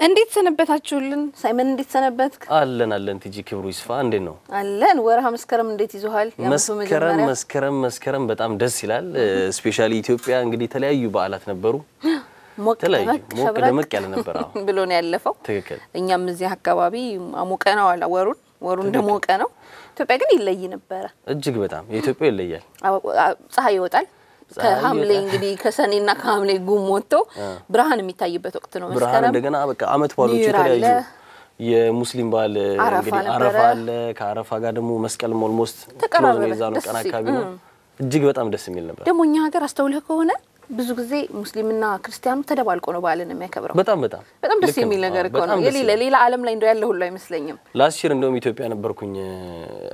እንዴት ሰነበታችሁልን ሳይመን እንዴት ሰነበትክ አለን ቲጂ ክብሩ ይስፋ እንዴት ነው አለን ወርሃ መስከረም እንዴት ይዞሃል መስከረም በጣም ደስ ይላል ስፔሻሊ ኢትዮጵያ እንግዲህ ተለያዩ በዓላት ነበሩ ሞቅ ደመቅ ያለ ነበር ብሎ ነው ያለፈው ትክክል እኛም እዚህ አካባቢ አሞቀናው አላ ወሩ እንደሞቀ ነው ኢትዮጵያ ግን ይለይ ነበር እጅግ በጣም የኢትዮጵያ ይለያል ፀሐይ ይወጣል ከሐምሌ እንግዲህ ከሰኔና ከሐምሌ ጉም ወጥቶ ብርሃን የሚታይበት ወቅት ነው መስከረም እንደገና በቃ አመት ባሎች የተለያዩ የሙስሊም ባል እንግዲህ አረፋ አለ ከአረፋ ጋር ደግሞ መስቀል ሞልሞስት ነው የዛኑ ቀን አካባቢ ነው እጅግ በጣም ደስ የሚል ነበር ደሞኛ ሀገር አስተውለህ ከሆነ ብዙ ጊዜ ሙስሊምና ክርስቲያኑ ተደባልቆ ነው ባልን የሚያከብረው በጣም ደስ የሚል ነገር እኮ ነው ሌላ ዓለም ላይ እንደው ያለው ሁሉ አይመስለኝም ላስት ይር እንደውም ኢትዮጵያ ነበርኩኝ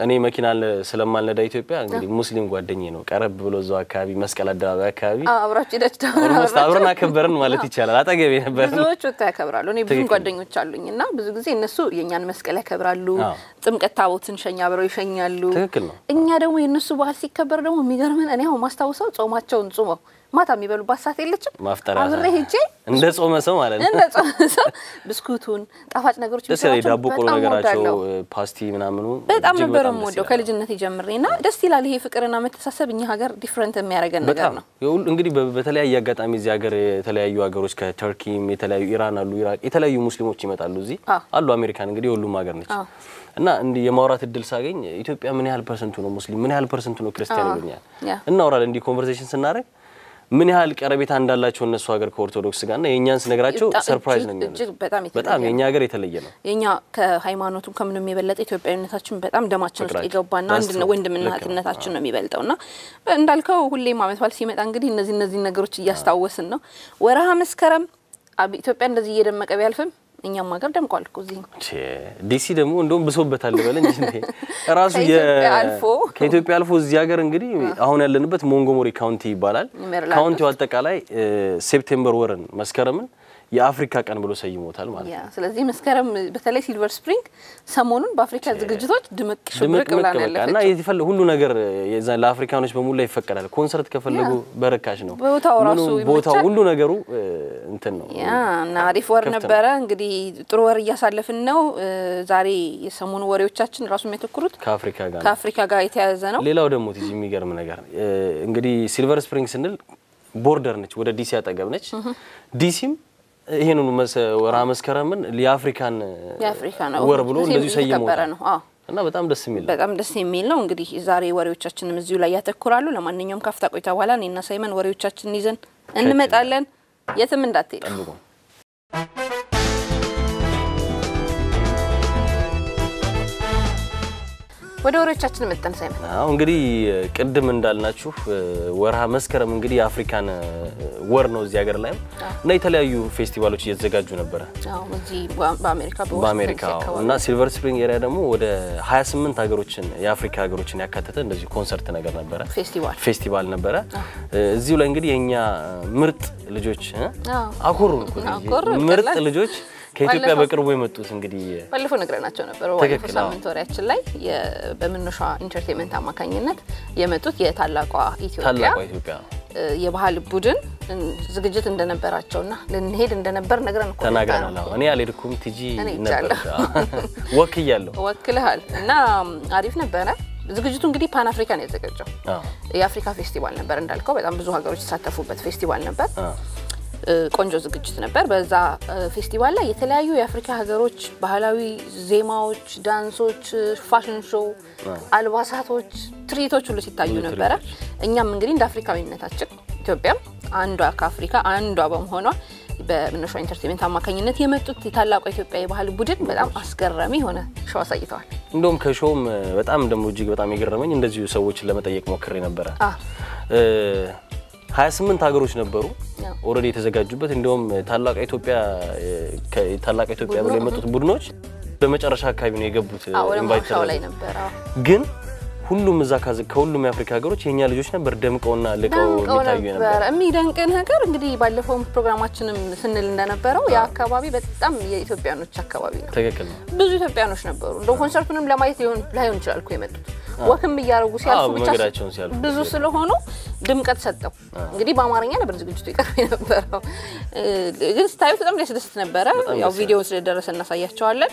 እኔ መኪና ስለማልነዳ ኢትዮጵያ እንግዲህ ሙስሊም ጓደኛዬ ነው ቀረብ ብሎ እዛው አካባቢ መስቀል አደባባይ አካባቢ አብራችሁ ደስታው አብረን አከበርን ማለት ይቻላል አጠገቤ ነበር ብዙዎች ያከብራሉ እኔ ብዙ ጓደኞች አሉኝና ብዙ ጊዜ እነሱ የኛን መስቀል ያከብራሉ ጥምቀት ታቦትን ሸኛ አብረው ይሸኛሉ እኛ ደግሞ የነሱ ባህል ሲከበር ደግሞ የሚገርመን እኔ አሁን ማስተዋወሰው ጾማቸውን ጾመው ማታ የሚበሉባት ሰዓት የለችም ማፍጠራ አብሬ ሄጄ እንደ ጾመ ሰው ማለት ነው እንደ ጾመ ሰው ብስኩቱን ጣፋጭ ነገሮች በጣም ዳቦ ቆሎ ነገራቸው ፓስቲ ምናምኑ በጣም ነበር የምወደው ከልጅነት ጀምሬና ደስ ይላል ይሄ ፍቅርና መተሳሰብ እኛ ሀገር ዲፈረንት የሚያደርገን ነገር ነው እንግዲህ በተለያየ አጋጣሚ እዚህ ሀገር የተለያዩ ሀገሮች ከቱርኪም የተለያዩ ኢራን አሉ ኢራቅ የተለያዩ ሙስሊሞች ይመጣሉ እዚህ አሉ አሜሪካን እንግዲህ ሁሉም ሀገር ነች እና እንዲ የማውራት እድል ሳገኝ ኢትዮጵያ ምን ያህል ፐርሰንቱ ነው ሙስሊም ምን ያህል ፐርሰንቱ ነው ክርስቲያን ይሉኛል እናወራለን እንዲ ኮንቨርሴሽን ስናደርግ ምን ያህል ቀረቤታ እንዳላቸው እነሱ ሀገር ከኦርቶዶክስ ጋርና የኛንስ ነግራቸው ሰርፕራይዝ ነው የሚሆነው በጣም የኛ ሀገር የተለየ ነው የኛ ከሃይማኖቱም ከምንም የበለጠ ኢትዮጵያዊነታችን በጣም ደማችን ውስጥ ይገባና አንድ ወንድምናትነታችን ነው የሚበልጠውና እንዳልከው ሁሌም አመት ባል ሲመጣ እንግዲህ እነዚህ ነገሮች እያስታወስን ነው ወርሃ መስከረም ኢትዮጵያ እንደዚህ እየደመቀ ቢያልፍም እኛም ሀገር ደምቋል እኮ እዚህ ዲሲ ደግሞ እንደውም ብሶበታል በለን እንጂ ራሱ ከኢትዮጵያ አልፎ እዚህ ሀገር እንግዲህ አሁን ያለንበት ሞንጎሞሪ ካውንቲ ይባላል ካውንቲው አጠቃላይ ሴፕቴምበር ወርን መስከረምን የአፍሪካ ቀን ብሎ ሰይሞታል ማለት ነው ስለዚህ መስከረም በተለይ ሲልቨር ስፕሪንግ ሰሞኑን በአፍሪካ ዝግጅቶች ድምቅ ሽብርቅ ብላናል እና ይፈልግ ሁሉ ነገር ለአፍሪካኖች በሙሉ ይፈቀዳል ኮንሰርት ከፈለጉ በረካሽ ነው ቦታው ሁሉ ነገሩ እንትን ነው እና አሪፍ ወር ነበረ እንግዲህ ጥሩ ወር እያሳለፍን ነው ዛሬ የሰሞኑ ወሬዎቻችን ራሱ የሚተኩሩት ከአፍሪካ ጋር የተያያዘ ነው ሌላው ደግሞ ትጂ የሚገርም ነገር እንግዲህ ሲልቨር ስፕሪንግ ስንል ቦርደር ነች ወደ ዲሲ አጠገብ ነች ዲሲም ይሄንን ወርሃ መስከረምን ለአፍሪካን ወር ብሎ እንደዚህ ሰይሞታል እና በጣም ደስ የሚል ነው እንግዲህ ዛሬ ወሬዎቻችንም እዚሁ ላይ ያተኩራሉ ለማንኛውም ካፍታ ቆይታ በኋላ እኔና ሳይመን ወሬዎቻችንን ይዘን እንመጣለን የትም እንዳትሄዱ ወደ ወሬዎቻችን መጣን ሳይመን እንግዲህ ቅድም እንዳልናችሁ ወርሃ መስከረም እንግዲህ የአፍሪካን ወር ነው እዚህ ሀገር ላይ እና የተለያዩ ፌስቲቫሎች እየተዘጋጁ ነበር እዚህ በአሜሪካ እና ሲልቨር ስፕሪንግ ኤሪያ ደግሞ ወደ 28 ሀገሮችን የአፍሪካ ሀገሮችን ያካተተ እንደዚህ ኮንሰርት ነገር ነበር ፌስቲቫል ነበር እዚሁ ላይ እንግዲህ የኛ ምርጥ ልጆች አኮሩን ምርጥ ልጆች ከኢትዮጵያ በቅርቡ የመጡት እንግዲህ ባለፈው ነግረናቸው ነበር ባለፈው ሳምንት ወሬያችን ላይ በመነሻ ኢንተርቴይንመንት አማካኝነት የመጡት የታላቋ ኢትዮጵያ የባህል ቡድን ዝግጅት እንደነበራቸውና ለንሄድ እንደነበር ነግረን ተናግረናል እኔ አልሄድኩም ቲጂ ነበር ወክለሃል እና አሪፍ ነበር ዝግጅቱ እንግዲህ ፓን አፍሪካን ያዘጋጀው የአፍሪካ ፌስቲቫል ነበር እንዳልከው በጣም ብዙ ሀገሮች ተሳተፉበት ፌስቲቫል ነበር ቆንጆ ዝግጅት ነበር በዛ ፌስቲቫል ላይ የተለያዩ የአፍሪካ ሀገሮች ባህላዊ ዜማዎች ዳንሶች ፋሽን ሾው አልባሳቶች ትርኢቶች ሁሉ ሲታዩ ነበር እኛም እንግዲህ እንደ አፍሪካዊነታችን ኢትዮጵያም አንዷ ከአፍሪካ አንዷ በመሆኗ በመነሻ ኢንተርቴይንመንት አማካኝነት የመጡት የታላቋ ኢትዮጵያ የባህል ቡድን በጣም አስገራሚ ሆነ ሾው አሳይተዋል እንደውም ከሾውም በጣም ደሞ እጅግ በጣም ይገርመኝ እንደዚህ ሰዎችን ለመጠየቅ ሞክሬ ነበር 28 ሀገሮች ነበሩ ኦሬዲ የተዘጋጁበት እንደውም ታላቋ ኢትዮጵያ ብለው የመጡት ቡድኖች በመጨረሻ አካባቢ ነው የገቡት ኢንቫይት ላይ ነበር ግን ሁሉም እዛ ከሁሉም የአፍሪካ ሀገሮች የኛ ልጆች ነበር ደምቀውና ለቀው የሚታዩ ነበር የሚደንቅ ነገር እንግዲህ ባለፈው ፕሮግራማችንም ስንል እንደነበረው ያ አካባቢ በጣም የኢትዮጵያኖች አካባቢ ነው ትክክል ነው ብዙ ኢትዮጵያኖች ነበሩ እንደው ኮንሰርቱንም ለማየት ላይሆን ይችላል እኮ የመጡት ወክም እያረጉ ሲያልፉ ብቻ መንገዳቸውን ሲያልፉ ብዙ ስለሆኑ ድምቀት ሰጠው እንግዲህ በአማርኛ ነበር ዝግጅቱ ይቀርብ የነበረው ግን ስታዩ በጣም ደስ ነበረ ያው ቪዲዮ ስለደረሰ እናሳያቸዋለን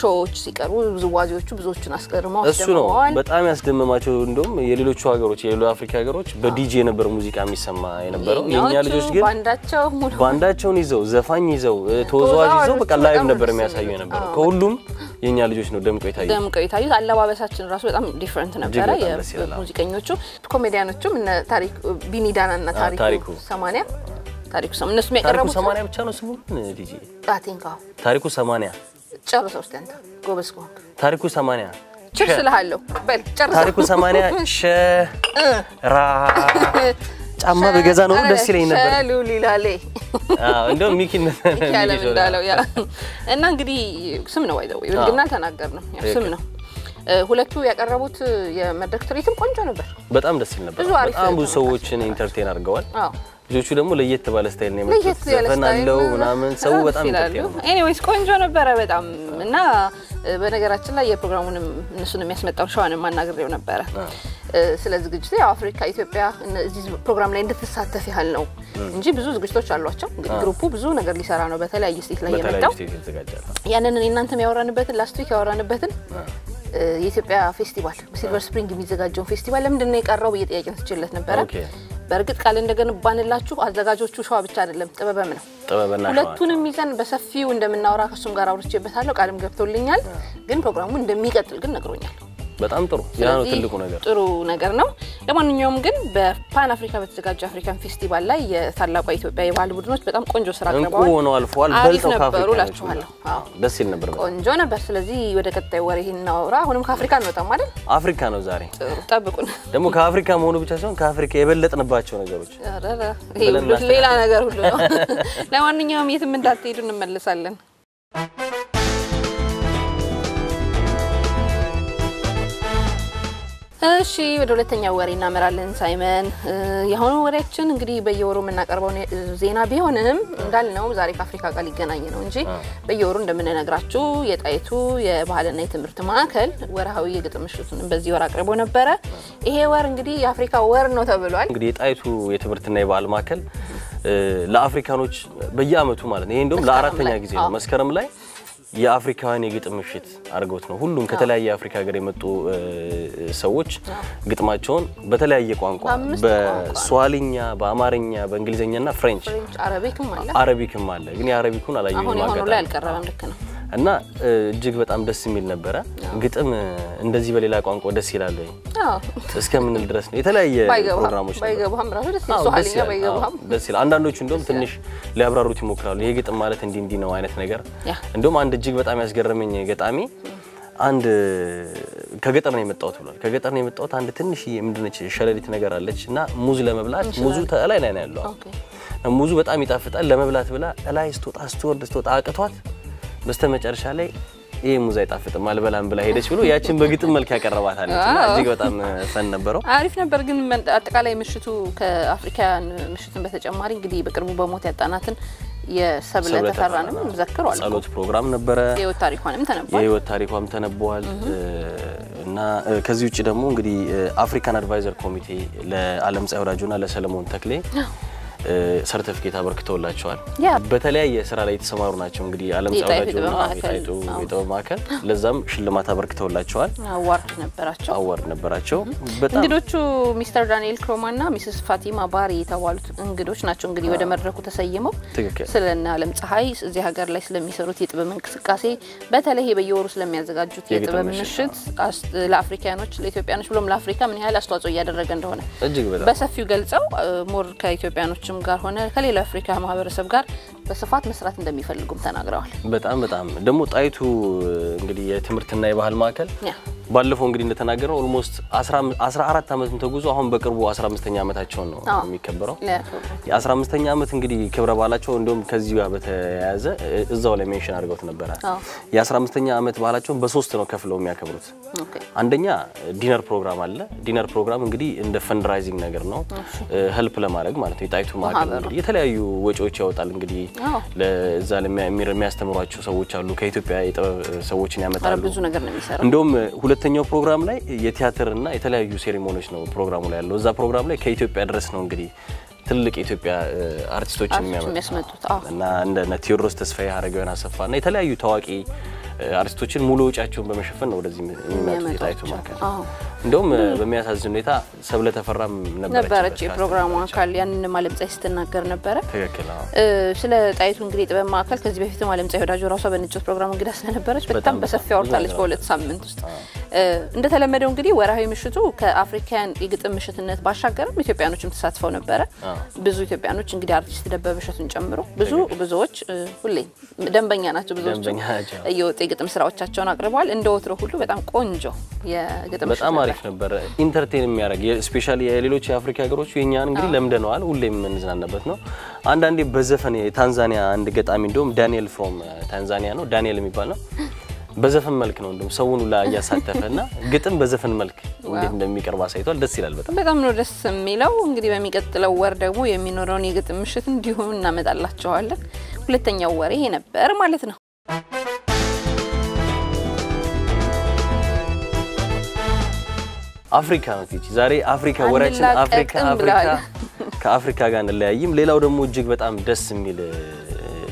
ሾዎች ሲቀርቡ ብዙዋዚዎቹ ብዙዎቹን አስቀርመው እሱ ነው በጣም ያስደመማቸው እንደውም የሌሎቹ ሀገሮች የሌሎች አፍሪካ ሀገሮች በዲጄ ነበር ሙዚቃ የሚሰማ የነበረው የኛ ልጆች ግን ባንዳቸውን ይዘው ዘፋኝ ይዘው ተወዛዋዥ ይዘው በቃ ላይቭ ነበር የሚያሳዩ የነበረው ከሁሉም የኛ ልጆች ነው ደምቀው ይታዩ አለባበሳችን ራሱ በጣም ዲፈረንት ነበር የሙዚቀኞቹ ኮሜዲያኖቹም እነ ታሪክ ቢኒዳናና ታሪኩ 80 ታሪኩ 80 እነሱ የሚያቀርቡት 80 ብቻ ነው ስሙ ዲጄ አቲንካው ታሪኩ 80 ጨርሰው እስቲ ጎበዝ ኮንክ ታሪኩ 80 ቸርስልሃለሁ በል ጨርሰው ታሪኩ 80 ራ ጫማ በገዛ ነው ደስ ይለኝ ነበር ሉሊላሌ እንደው ሚኪን እንዳለው ያ እና እንግዲህ ስም ነው አይደው ይልግና ተናገርነው ስም ነው ሁለቱ ያቀረቡት የመድረክ ትርኢትም ቆንጆ ነበር በጣም ደስ ይል ነበር በጣም ብዙ ሰዎችን ኢንተርቴን አድርገዋል ልጆቹ ደግሞ ለየት ባለ ስታይል ነው የመጡት ዘፈናለው ምናምን ሰው በጣም ኢንተርቴን ኤኒዌይስ ቆንጆ ነበር በጣም እና በነገራችን ላይ የፕሮግራሙንም እነሱን የሚያስመጣው ሻዋንም ማናገርየው ነበር ስለ ዝግጅቱ ያው አፍሪካ ኢትዮጵያ እዚህ ፕሮግራም ላይ እንድትሳተፍ ያህል ነው እንጂ ብዙ ዝግጅቶች አሏቸው እንግዲህ ግሩፑ ብዙ ነገር ሊሰራ ነው በተለያየ ስቴት ላይ የመጣው ያንንን እናንተም ያወራንበትን ላስት ዊክ ያወራንበትን የኢትዮጵያ ፌስቲቫል ሲልቨር ስፕሪንግ የሚዘጋጀው ፌስቲቫል ለምንድን ነው የቀረው በየጥያቄ ተችለት ነበር በርግጥ ቃል እንደገነባንላችሁ አዘጋጆቹ ሻዋ ብቻ አይደለም ጥበበም ነው ሁለቱንም ይዘን በሰፊው እንደምናወራ ከሱም ጋር አውርቼበታለሁ ቃልም ገብቶልኛል ግን ፕሮግራሙ እንደሚቀጥል ግን ነግሮኛል በጣም ጥሩ ያ ነው ትልቁ ነገር ጥሩ ነገር ነው ለማንኛውም ግን በፓን አፍሪካ በተዘጋጀ አፍሪካን ፌስቲቫል ላይ የታላቋ ኢትዮጵያ የባህል ቡድኖች በጣም ቆንጆ ስራ አቅርበዋል እንቁ ነው አልፏል በልተው ከአፍሪካ ደስ ይል ነበር ቆንጆ ነበር ስለዚህ ወደ ቀጣይ ወሬ እናወራ አሁንም ከአፍሪካ እንወጣም አይደል አፍሪካ ነው ዛሬ ጠብቁን ደግሞ ከአፍሪካ መሆኑ ብቻ ሳይሆን ከአፍሪካ የበለጥንባቸው ነገሮች ሌላ ነገር ሁሉ ነው ለማንኛውም የትም እንዳትሄዱ እንመለሳለን እሺ ወደ ሁለተኛው ወሬ እናመራለን ሳይመን የሆነ ወሬያችን እንግዲህ በየወሩ እናቀርበው ዜና ቢሆንም እንዳልነው ዛሬ ከአፍሪካ ጋር ሊገናኝ ነው እንጂ በየወሩ እንደምንነግራችሁ የጣይቱ የባህልና የትምህርት ማዕከል ወርሃዊ የግጥም ምሽቱን በዚህ ወር አቅርቦ ነበር ይሄ ወር እንግዲህ የአፍሪካ ወር ነው ተብሏል እንግዲህ የጣይቱ የትምህርትና የባህል ማዕከል ለአፍሪካኖች በየአመቱ ማለት ነው ይሄ እንደውም ለአራተኛ ጊዜ ነው መስከረም ላይ የአፍሪካውያን የግጥም ምሽት አርገውት ነው ሁሉም ከተለያየ አፍሪካ ሀገር የመጡ ሰዎች ግጥማቸውን በተለያየ ቋንቋ በስዋሊኛ በአማርኛ በእንግሊዘኛና ፍሬንች አረቢክም አለ ግን የአረቢኩን አላየሁም አሁን ላይ አልቀረበም ልክ ነው እና እጅግ በጣም ደስ የሚል ነበር ግጥም እንደዚህ በሌላ ቋንቋ ደስ ይላል ወይ እስከምንል ድረስ ነው የተለያየ ፕሮግራሞች ባይገባም ራሱ ደስ ይላል ስዋሊኛ ባይገባም ደስ ይላል አንዳንዶቹ እንደውም ትንሽ ሊያብራሩት ይሞክራሉ ይሄ ግጥም ማለት እንዲ ነው አይነት ነገር እንደውም አንድ እጅግ በጣም ያስገረመኝ ገጣሚ አንድ ከገጠር ነው የመጣሁት ብሏል ከገጠር ነው የመጣሁት አንድ ትንሽ ምንድነች ሸለሊት ነገር አለችና ሙዝ ለመብላት ሙዙ ተላይ ላይ ነው ያለው ሙዙ በጣም ይጣፍጣል ለመብላት ብላ ላይ ስትወርድ አቅቷት በስተመጨረሻ ላይ ይሄ ሙዝ አይጣፍጥም አልበላም ብላ ሄደች ብሎ ያችን በግጥም መልክ ያቀርባታለችና እጅግ በጣም ፈን ነበረው አሪፍ ነበር ግን አጠቃላይ ምሽቱ ከአፍሪካን ምሽቱን በተጨማሪ እንግዲህ በቅርቡ በሞት ያጣናትን የሰብለ ተፈራንም ዘክሯል ጸሎት ፕሮግራም ነበር የህይወት ታሪኳም ተነቧል እና ከዚህ ውጪ ደግሞ እንግዲህ አፍሪካን አድቫይዘር ኮሚቴ ለዓለም ፀሐይ ወዳጆና ለሰለሞን ተክሌ ሰርቲፊኬት አበርክተውላቸዋል በተለያየ ስራ ላይ የተሰማሩ ናቸው እንግዲህ ዓለም ፀሐይ ወዳጆና የጥበብ ማዕከል ለዛም ሽልማት አበርክተውላቸዋል አዋርድ ነበራቸው በጣም እንግዶቹ ሚስተር ዳንኤል ክሮማና ሚስስ ፋቲማ ባሪ የተባሉት እንግዶች ናቸው እንግዲህ ወደ መድረኩ ተሰይመው ስለና ዓለም ፀሐይ እዚህ ሀገር ላይ ስለሚሰሩት የጥበብ እንቅስቃሴ በተለይ በየወሩ ስለሚያዘጋጁት የጥበብ ምሽት ለአፍሪካኖች ለኢትዮጵያኖች ብሎም ለአፍሪካ ምን ያህል አስተዋጽኦ እያደረገ እንደሆነ በሰፊው ገልጸው ሞር ከኢትዮጵያኖች ጋር ሆነ ከሌላ አፍሪካ ማህበረሰብ ጋር በስፋት መስራት እንደሚፈልጉም ተናግረዋል በጣም ደግሞ ጣይቱ እንግዲህ የትምህርትና የባህል ማዕከል ባለፈው እንግዲህ እንደተናገረው ኦልሞስት 14 አመትን ተጉዞ አሁን በቅርቡ 15ኛ አመታቸውን ነው የሚከበረው የ15ኛ አመት እንግዲህ ክብረ በዓላቸው እንደውም ከዚህ ጋር በተያያዘ እዛው ላይ ሜንሽን አድርገውት ነበር የ15ኛ አመት በዓላቸውን በሶስት ነው ከፍለው የሚያከብሩት አንደኛ ዲነር ፕሮግራም አለ ዲነር ፕሮግራም እንግዲህ እንደ ፈንድራይዚንግ ነገር ነው ሄልፕ ለማድረግ ማለት ነው የጣይቱ ማዕከል እንግዲህ የተለያዩ ወጪዎች ያወጣል እንግዲህ ለዛ ለሚያስተምሯቸው ሰዎች አሉ ከኢትዮጵያ የጥበብ ሰዎችን ያመጣሉ ብዙ ነገር ነው የሚሰራው እንደውም ሁለተኛው ፕሮግራም ላይ የቲያትርና የተለያዩ ሴሪሞኒዎች ነው ፕሮግራሙ ላይ ያለው እዛ ፕሮግራም ላይ ከኢትዮጵያ ድረስ ነው እንግዲህ ትልቅ የኢትዮጵያ አርቲስቶችን የሚያመጡት እና እንደ ቴዎድሮስ ተስፋዬ ሀረጋዊን አሰፋና የተለያዩ ታዋቂ አርቲስቶችን ሙሉ ወጫቸውን በመሸፈን ነው ወደዚህ የሚመጡት ጣይቱ ማከል እንደውም በሚያሳዝን ሁኔታ ሰብለ ተፈራም ነበረች የፕሮግራሙ አካል ያንን ማለምጻይ ስትናገር ነበር ትክክል ስለ ጣይቱ እንግዲህ ጥበብ ማከል ከዚህ በፊት ማለምጻይ ወዳጆ ራሷ በንጭት ፕሮግራም እንግዲህ ስለነበረች በጣም በሰፊው አውርታለች በሁለት ሳምንት ውስጥ እንደተለመደው እንግዲህ ወራዊ ምሽቱ ከአፍሪካን የግጥም ምሽትነት ባሻገርም ኢትዮጵያኖችም ተሳትፈው ነበር ብዙ ኢትዮጵያኖች እንግዲህ አርቲስት ደበበ እሸቱን ጨምሮ ብዙዎች ሁሌ ደንበኛ ናቸው ብዙዎች እየወጡ የግጥም ስራዎቻቸውን አቅርበዋል እንደወትሮ ሁሉ በጣም ቆንጆ የግጥም በጣም አሪፍ ነበር ኢንተርቴን የሚያደርግ ስፔሻሊ የሌሎች የአፍሪካ ሀገሮች የኛን እንግዲህ ለምደነዋል ሁሌም እንዝናናበት ነው አንዳንዴ በዘፈን የታንዛኒያ አንድ ገጣሚ እንደውም ዳንኤል ፍሮም ታንዛኒያ ነው ዳንኤል የሚባል ነው በዘፈን መልክ ነው እንደውም ሰውን ሁላ ያሳተፈና ግጥም በዘፈን መልክ እንዴት እንደሚቀርብ አሳይቷል ደስ ይላል በጣም ነው ደስ የሚለው እንግዲህ በሚቀጥለው ወር ደግሞ የሚኖረውን የግጥም ምሽት እንዲሆን እናመጣላችኋለን ሁለተኛው ወር ይሄ ነበር ማለት ነው አፍሪካ ነው ትጂ ዛሬ አፍሪካ ወራችን አፍሪካ ከአፍሪካ ጋር እንለያይም ሌላው ደግሞ እጅግ በጣም ደስ የሚል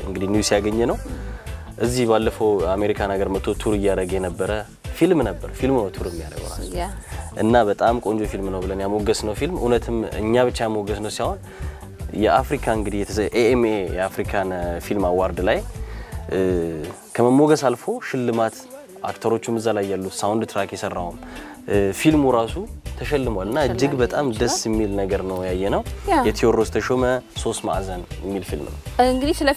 እንግዲህ ኒውስ ያገኘ ነው እዚህ ባለፈው አሜሪካን ሀገር መጥቶ ቱር እያደረገ የነበረ ፊልም ነበር ፊልሙ ነው ቱር የሚያደርገው ራሱ እና በጣም ቆንጆ ፊልም ነው ብለን ያሞገስ ነው ፊልም እውነትም እኛ ብቻ ያሞገስ ነው ሳይሆን የአፍሪካ እንግዲህ AMA የአፍሪካን ፊልም አዋርድ ላይ ከመሞገስ አልፎ ሽልማት አክተሮቹም እዛ ላይ ያሉ ሳውንድ ትራክ የሰራውም ፊልሙ ራሱ ተሸልሟልና እጅግ በጣም ደስ የሚል ነገር ነው ያየነው የቴዎድሮስ ተሾመ 3 ማዕዘን የሚል ፊልም ነው እንግዲህ ስለ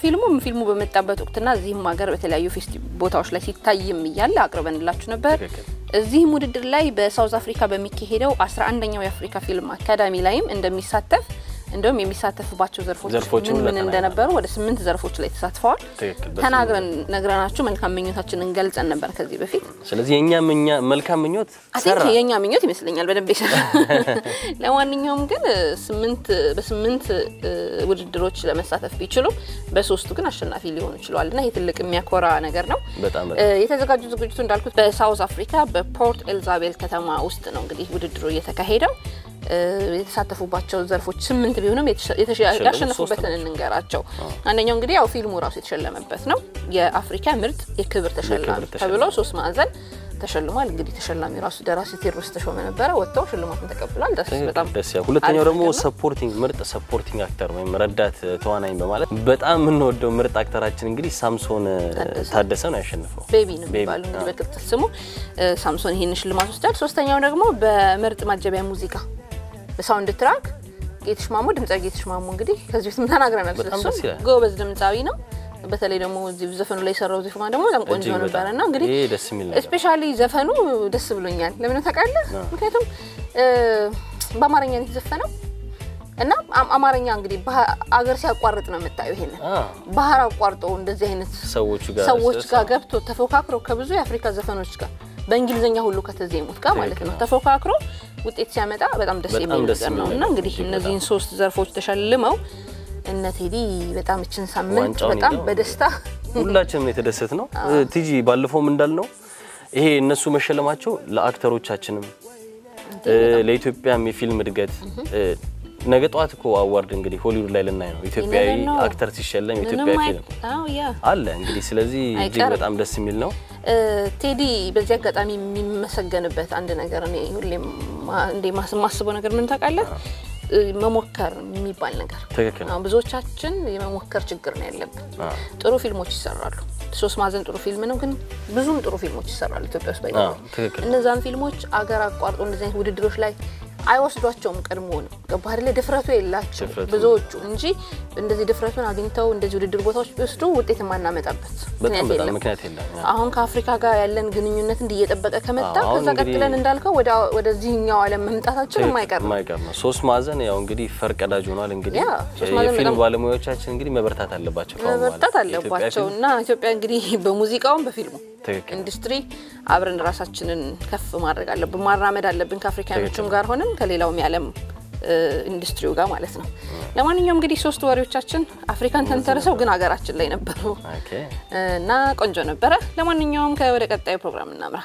ፊልሙ በመጣበት ወቅትና እዚህም ሀገር በተለያዩ ቦታዎች ላይ ሲታይም ይያለ አቅርበንላችሁ ነበር እዚህም ውድድር ላይ በሳውዝ አፍሪካ በሚካሄደው 11ኛው የአፍሪካ ፊልም አካዳሚ ላይም እንደሚሳተፍ እንደውም የሚሳተፉባቸው ዘርፎች ምን እንደነበሩ ወደ 8 ዘርፎች ላይ ተሳትፈዋል ተናግረን ነግረናችሁ መልካም ምኞታችንን ገልጸን ነበር ከዚህ በፊት ስለዚህ የኛ መልካም ምኞት ሰራ የኛ ምኞት ይመስለኛል በደንብ ይሰራ ለማንኛውም ግን 8 ውድድሮች ለመሳተፍ ቢችሉ በ3ቱ ግን አሸናፊ ሊሆኑ ይችላልና ይሄ ትልቅ የሚያኮራ ነገር ነው የተዘጋጁ ዝግጅቱ እንዳልኩት በሳውዝ አፍሪካ በፖርት ኤልዛቤል ከተማ ውስጥ ነው እንግዲህ ውድድሩ እየተካሄደው የተሳተፉባቸው ዘርፎች 8 ቢሆንም ያሸነፉበትን እንንገራቸው አንደኛው እንግዲህ ያው ፊልሙ ራሱ የተሸለመበት ነው የአፍሪካ ምርጥ የክብር ተሸላሚ ተብሎ 3 ማዕዘን ተሸልሟል እንግዲህ ተሸላሚ ራሱ ደራሲ ቴዎድሮስ ተሾመ ነበር ወጣው ሽልማቱን ተቀብሏል በጣም ደስ ያለው ሁለተኛው ደግሞ ሰፖርቲንግ ምርጥ ሰፖርቲንግ አክተር ወይም ረዳት ተዋናኝ በማለት በጣም እንወደው ምርጥ አክተራችን እንግዲህ ሳምሶን ታደሰ ነው ያሸነፈው ቤቢ ነው የሚባለው እንግዲህ በቅጽል ስሙ ሳምሶን ይሄን ሽልማት ወስዷል ሶስተኛው ደግሞ በምርጥ ማጀቢያ ሙዚቃ በሳውንድ ትራክ ጌትሽማሙ ድምጻዊ ጌትሽማሙ እንግዲህ ከዚህ በፊት ተናግረናል ስለሱ ጎበዝ ድምጻዊ ነው በተለይ ደግሞ እዚህ ዘፈኑ ላይ ሰራው ዜማ ደግሞ በጣም ቆንጆ ነበርና እንግዲህ ስፔሻሊ ዘፈኑ ደስ ብሎኛል ለምን ታውቃለህ ምክንያቱም በአማርኛ ነው የተዘፈነው እና አማርኛ እንግዲህ አገር ሲያቋርጥ ነው የምታየው ይሄን ባህር አቋርጦ እንደዚህ አይነት ሰዎች ጋር ገብቶ ተፎካክሮ ከብዙ የአፍሪካ ዘፈኖች ጋር በእንግሊዘኛ ሁሉ ከተዜሙት ጋር ማለት ነው ተፎካክሮ ውጤት ሲያመጣ በጣም ደስ የሚል ነገር ነውና እንግዲህ እነዚህን 3 ዘርፎች ተሸልመው እነ ቴዲ በጣም እችን ሳምንት በጣም በደስታ ሁላችንም የተደሰት ነው ቲጂ ባለፈው እንዳልነው ይሄ እነሱ መሸለማቸው ለአክተሮቻችንም ለኢትዮጵያም የፊልም እድገት ነገ ጧት እኮ አዋርድ እንግዲህ ሆሊውድ ላይ ለናይ ነው ኢትዮጵያዊ አክተር ሲሸለም ኢትዮጵያዊ ፊልም አለ እንግዲህ ስለዚህ እጅግ በጣም ደስ የሚል ነው ቴዲ በዚህ አጋጣሚ የሚመሰገንበት አንድ ነገር ነው ሁሌም እንደ ማስበው ነገር ምን ታውቃለህ መሞከር የሚባል ነገር ብዙዎቻችን የመሞከር ችግር ነው ያለብን ጥሩ ፊልሞች ይሰራሉ 3 ማዕዘን ጥሩ ፊልም ነው ግን ብዙም ጥሩ ፊልሞች ይሰራሉ ኢትዮጵያ ውስጥ ባይሆን እነዛን ፊልሞች አገር አቋርጦ እንደዚህ ውድድሮች ላይ አይወስዷቸውም ቀድሞ ነው ገባህ አይደል ድፍረቱ የላቸው ብዙዎቹ እንጂ እንደዚህ ድፍረቱን አግኝተው እንደዚህ ውድድር ቦታዎች ወስዶ ውጤት ማናመጣበት ምክንያት የለም አሁን ከአፍሪካ ጋር ያለን ግንኙነት እንዲየጠበቀ ከመጣ ከዛ ቀጥለን እንዳልከው ወደዚህኛው ዓለም መምጣታችን የማይቀር ነው 3 ማዕዘን ያው እንግዲህ ፈርቀዳጅ ሆኗል እንግዲህ የፊልም ባለሙያዎቻችን እንግዲህ መበርታት አለባቸውና ኢትዮጵያ እንግዲህ በሙዚቃውም በፊልሙ ኢንዱስትሪ አብረን ራሳችንን ከፍ ማድረግ አለብን ማራመድ አለብን ከአፍሪካኖችም ጋር ሆነን ከሌላውም የዓለም ኢንዱስትሪው ጋር ማለት ነው ለማንኛውም እንግዲህ 3 ወሬዎቻችን አፍሪካን ተንተርሰው ግን ሀገራችን ላይ ነበሩ እና ቆንጆ ነበር ለማንኛውም ወደ ቀጣዩ ፕሮግራም እናምራ